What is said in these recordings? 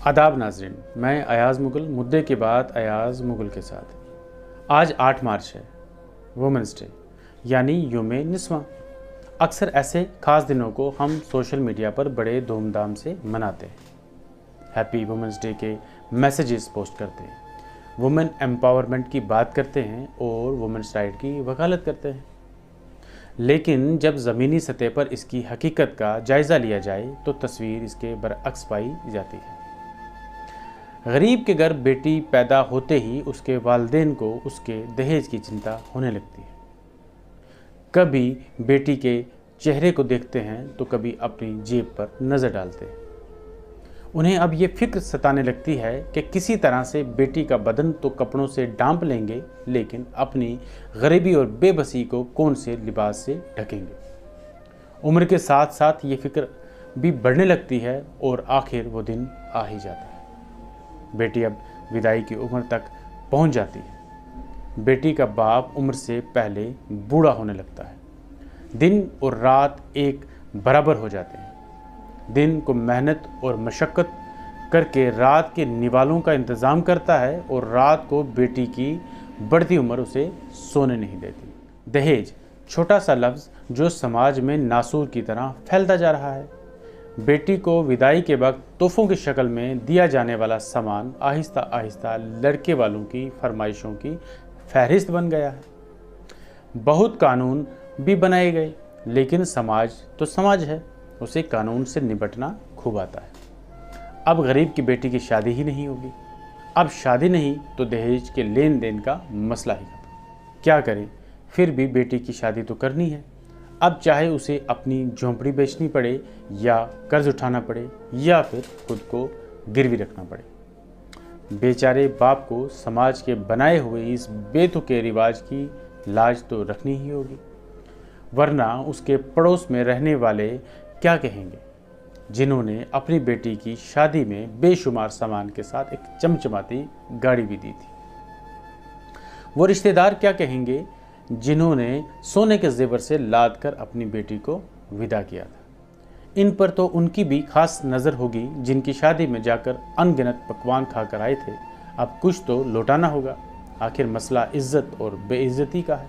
आदाब नाजरीन, मैं अयाज़ मुगल, मुद्दे के बाद अयाज़ मुगल के साथ। आज 8 मार्च है, वुमेंस डे यानी यूम निस्वां। अक्सर ऐसे ख़ास दिनों को हम सोशल मीडिया पर बड़े धूमधाम से मनाते हैं। हैप्पी वुमेंस डे के मैसेजेस पोस्ट करते हैं, वुमेन एम्पावरमेंट की बात करते हैं और वुमेन्स राइट की वकालत करते हैं। लेकिन जब ज़मीनी सतह पर इसकी हकीकत का जायज़ा लिया जाए तो तस्वीर इसके बरअक्स पाई जाती है। गरीब के घर बेटी पैदा होते ही उसके वालिदैन को उसके दहेज की चिंता होने लगती है। कभी बेटी के चेहरे को देखते हैं तो कभी अपनी जेब पर नज़र डालते हैं। उन्हें अब ये फिक्र सताने लगती है कि किसी तरह से बेटी का बदन तो कपड़ों से ढांप लेंगे, लेकिन अपनी गरीबी और बेबसी को कौन से लिबास से ढकेंगे। उम्र के साथ साथ ये फिक्र भी बढ़ने लगती है और आखिर वो दिन आ ही जाता है। बेटी अब विदाई की उम्र तक पहुंच जाती है। बेटी का बाप उम्र से पहले बूढ़ा होने लगता है। दिन और रात एक बराबर हो जाते हैं। दिन को मेहनत और मशक्क़त करके रात के निवालों का इंतज़ाम करता है और रात को बेटी की बढ़ती उम्र उसे सोने नहीं देती। दहेज, छोटा सा लफ्ज़ जो समाज में नासूर की तरह फैलता जा रहा है। बेटी को विदाई के वक्त तोहफ़ों की शक्ल में दिया जाने वाला सामान आहिस्ता आहिस्ता लड़के वालों की फरमाइशों की फहरिस्त बन गया है। बहुत कानून भी बनाए गए, लेकिन समाज तो समाज है, उसे कानून से निपटना खूब आता है। अब गरीब की बेटी की शादी ही नहीं होगी। अब शादी नहीं तो दहेज के लेन देन का मसला ही खत्म। क्या करें, फिर भी बेटी की शादी तो करनी है। अब चाहे उसे अपनी झोंपड़ी बेचनी पड़े या कर्ज उठाना पड़े या फिर खुद को गिरवी रखना पड़े। बेचारे बाप को समाज के बनाए हुए इस बेतुके रिवाज की लाज तो रखनी ही होगी, वरना उसके पड़ोस में रहने वाले क्या कहेंगे, जिन्होंने अपनी बेटी की शादी में बेशुमार सामान के साथ एक चमचमाती गाड़ी भी दी थी। वो रिश्तेदार क्या कहेंगे, जिन्होंने सोने के जेवर से लाद कर अपनी बेटी को विदा किया था। इन पर तो उनकी भी खास नज़र होगी, जिनकी शादी में जाकर अनगिनत पकवान खाकर आए थे। अब कुछ तो लौटाना होगा। आखिर मसला इज्जत और बेइज्जती का है।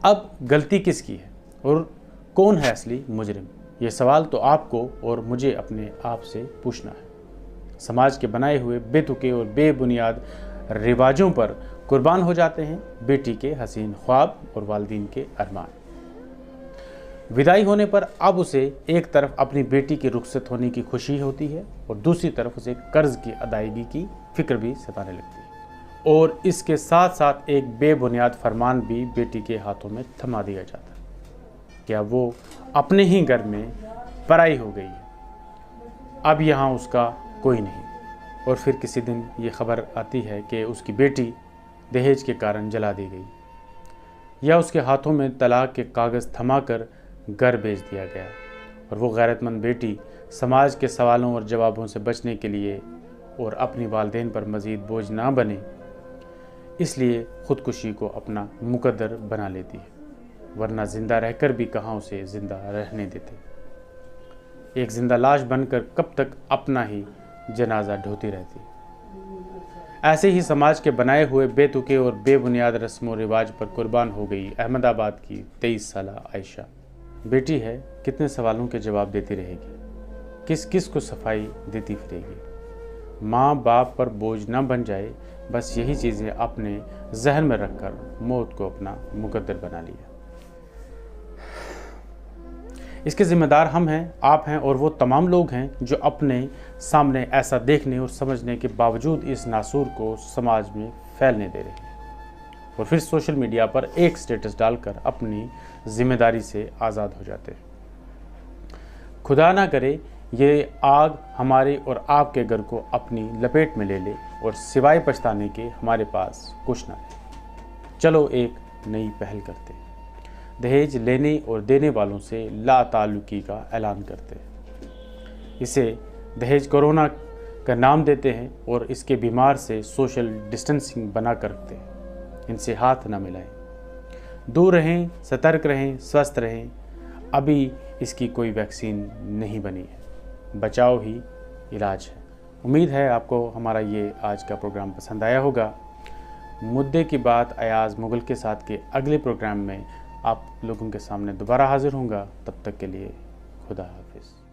अब गलती किसकी है और कौन है असली मुजरिम, ये सवाल तो आपको और मुझे अपने आप से पूछना है। समाज के बनाए हुए बेतुके और बेबुनियाद रिवाजों पर कुर्बान हो जाते हैं बेटी के हसीन ख्वाब और वालिदैन के अरमान। विदाई होने पर अब उसे एक तरफ अपनी बेटी की रुखसत होने की खुशी होती है और दूसरी तरफ उसे कर्ज की अदायगी की फिक्र भी सताने लगती है। और इसके साथ साथ एक बेबुनियाद फरमान भी बेटी के हाथों में थमा दिया जाता है। क्या वो अपने ही घर में पराई हो गई है, अब यहाँ उसका कोई नहीं। और फिर किसी दिन ये खबर आती है कि उसकी बेटी दहेज के कारण जला दी गई, या उसके हाथों में तलाक के कागज़ थमाकर घर भेज दिया गया। और वो गैरतमंद बेटी समाज के सवालों और जवाबों से बचने के लिए और अपनी वालिदैन पर मज़ीद बोझ ना बने, इसलिए ख़ुदकुशी को अपना मुकद्दर बना लेती है, वरना ज़िंदा रहकर भी कहाँ उसे ज़िंदा रहने देते। एक ज़िंदा लाश बनकर कब तक अपना ही जनाजा ढोती रहती है। ऐसे ही समाज के बनाए हुए बेतुके और बेबुनियाद रस्म व रिवाज पर कुर्बान हो गई अहमदाबाद की 23 साला आयशा। बेटी है, कितने सवालों के जवाब देती रहेगी, किस किस को सफाई देती फिरेगी। माँ बाप पर बोझ न बन जाए, बस यही चीज़ें अपने जहन में रखकर मौत को अपना मुकद्दर बना लिया। इसके ज़िम्मेदार हम हैं, आप हैं और वो तमाम लोग हैं जो अपने सामने ऐसा देखने और समझने के बावजूद इस नासूर को समाज में फैलने दे रहे हैं और फिर सोशल मीडिया पर एक स्टेटस डालकर अपनी जिम्मेदारी से आज़ाद हो जाते हैं। खुदा ना करे ये आग हमारे और आपके घर को अपनी लपेट में ले ले और सिवाय पछताने के हमारे पास कुछ ना रहे। चलो एक नई पहल करते हैं, दहेज लेने और देने वालों से लाताल्लुकी का ऐलान करते हैं। इसे दहेज कोरोना का नाम देते हैं और इसके बीमार से सोशल डिस्टेंसिंग बना कर रखते हैं। इनसे हाथ न मिलाएं, दूर रहें, सतर्क रहें, स्वस्थ रहें। अभी इसकी कोई वैक्सीन नहीं बनी है, बचाव ही इलाज है। उम्मीद है आपको हमारा ये आज का प्रोग्राम पसंद आया होगा। मुद्दे की बात अयाज़ मुग़ल के साथ के अगले प्रोग्राम में आप लोगों के सामने दोबारा हाज़िर होऊंगा। तब तक के लिए खुदा हाफिज़।